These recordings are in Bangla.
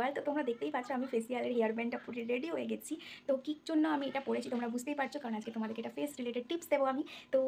সকাল। তো তোমরা দেখতেই পাচ্ছ আমি ফেসিয়ালের হেয়ার ব্যান্ডটা পুরো রেডি হয়ে গেছি। তো কির জন্য আমি এটা পরেছি তোমরা বুঝতেই পারছো, কারণ আজকে তোমাদেরকে এটা ফেস রিলেটেড টিপস দেবো আমি। তো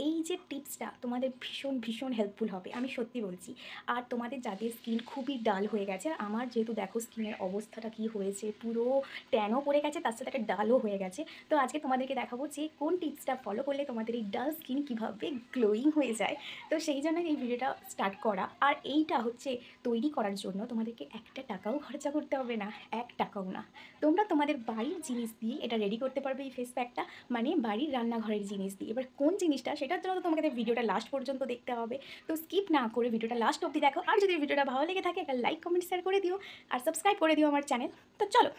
এই যে টিপসটা তোমাদের ভীষণ ভীষণ হেল্পফুল হবে, আমি সত্যি বলছি। আর তোমাদের যাদের স্কিন খুবই ডাল হয়ে গেছে, আর আমার যেহেতু দেখো স্কিনের অবস্থাটা কি হয়েছে, পুরো ট্যানও পড়ে গেছে, তার সাথে একটা ডালও হয়ে গেছে। তো আজকে তোমাদেরকে দেখাবো যে কোন টিপসটা ফলো করলে তোমাদের এই ডাল স্কিন কীভাবে গ্লোয়িং হয়ে যায়। তো সেই জন্য এই ভিডিওটা স্টার্ট করা। আর এইটা হচ্ছে তৈরি করার জন্য তোমাদেরকে একটা টাকাও খরচা করতে হবে না, 1 টাকাও না। তোমরা তোমাদের বাড়ির জিনিস দিয়ে এটা রেডি করতে পারবে এই ফেস প্যাকটা, মানে বাড়ির রান্নাঘরের জিনিস দিয়ে। এবার কোন জিনিসটা সেটার জন্য তো তোমাকে ভিডিওটা লাস্ট পর্যন্ত দেখতে হবে। তো স্কিপ না করে ভিডিওটা লাস্ট অবধি দেখো। আর যদি ভিডিওটা ভালো লেগে থাকে একটা লাইক কমেন্ট শেয়ার করে দিও, আর সাবস্ক্রাইব করে দিও আমার চ্যানেল। তো চলো।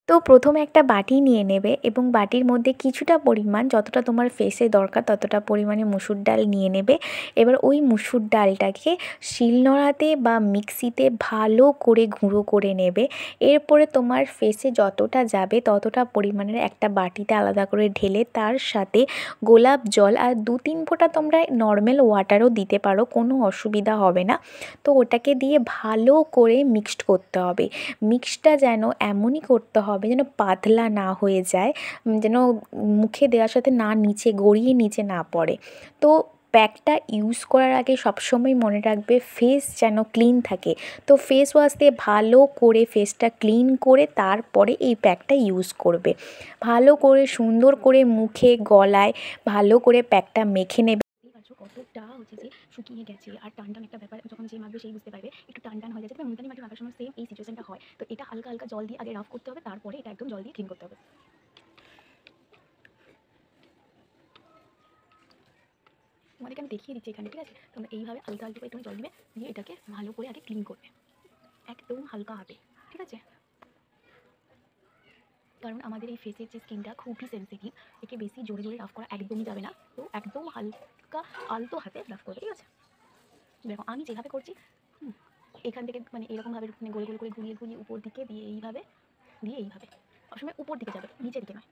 তো প্রথমে একটা বাটি নিয়ে নেবে এবং বাটির মধ্যে কিছুটা পরিমাণ, যতটা তোমার ফেসে দরকার ততটা পরিমাণে মুসুর ডাল নিয়ে নেবে। এবার ওই মুসুর ডালটাকে শিলনোড়াতে বা মিক্সিতে ভালো করে গুঁড়ো করে নেবে। এরপরে তোমার ফেসে যতটা যাবে ততটা পরিমাণের একটা বাটিতে আলাদা করে ঢেলে তার সাথে গোলাপ জল আর 2-3 ফোঁটা তোমরা নর্মাল ওয়াটারও দিতে পারো, কোনো অসুবিধা হবে না। তো ওটাকে দিয়ে ভালো করে মিক্সড করতে হবে। মিক্সটা যেন এমনই করতে হবে যেন পাতলা না হয়ে যায়, যেন মুখে দেওয়ার সাথে না নিচে গড়িয়ে নিচে না পড়ে। তো প্যাকটা ইউজ করার আগে সবসময় মনে রাখবে ফেস যেন ক্লিন থাকে। তো ফেস ওয়াশ দিয়ে ভালো করে ফেসটা ক্লিন করে তারপরে এই প্যাকটা ইউজ করবে। ভালো করে সুন্দর করে মুখে গলায় ভালো করে প্যাকটা মেখে নেবে। কতটা হচ্ছে যে শুকিয়ে গেছে, আর টান টান একটা ব্যাপার, যখন যে মাখবে সেই বুঝতে পারবে একটু টান টান হয়ে যাচ্ছে। তবে মুলতানি মাটি মাখার সময় সেম এই সিচুয়েশনটা হয়। তো এটা হালকা হালকা জল দিয়ে আগে রাফ করতে হবে, তারপরে এটা একদম জল দিয়ে ক্লিন করতে হবে। তোমাদেরকে আমি দেখিয়ে দিচ্ছি এখানে, ঠিক আছে? তোমরা এইভাবে হালকা হালকা করে তুমি জল দিবে, দিয়ে এটাকে ভালো করে আগে ক্লিন করবে একদম হালকা হাতে, ঠিক আছে? কারণ আমাদের এই ফেসের যে স্কিনটা খুবই সেন্সিটিভ, একে বেশি জোরে জোরে রাফ করা একদমই যাবে না। তো একদম হালকা আলতো হাতে রাফ করবে, ঠিক আছে? দেখো আমি যেভাবে করছি, এখান থেকে মানে এরকমভাবে মানে গোল গোল করে ঘুরিয়ে ঘুরিয়ে উপর দিকে দিয়ে এইভাবে সবসময় উপর দিকে যাবে, নিচের দিকে নয়।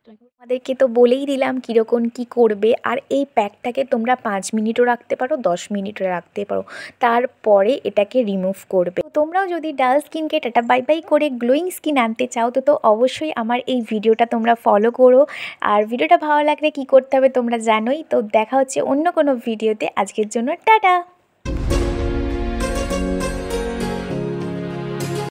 তোমাদেরকে তো বলেই দিলাম কীরকম কী করবে। আর এই প্যাকটাকে তোমরা 5 মিনিটও রাখতে পারো, 10 মিনিটও রাখতে পারো, তারপরে এটাকে রিমুভ করবে। তো তোমরাও যদি ডাল স্কিনকে টাটা বাই বাই করে গ্লোয়িং স্কিন আনতে চাও তো অবশ্যই আমার এই ভিডিওটা তোমরা ফলো করো। আর ভিডিওটা ভালো লাগলে কী করতে হবে তোমরা জানোই। তো দেখা হচ্ছে অন্য কোনো ভিডিওতে। আজকের জন্য টাটা।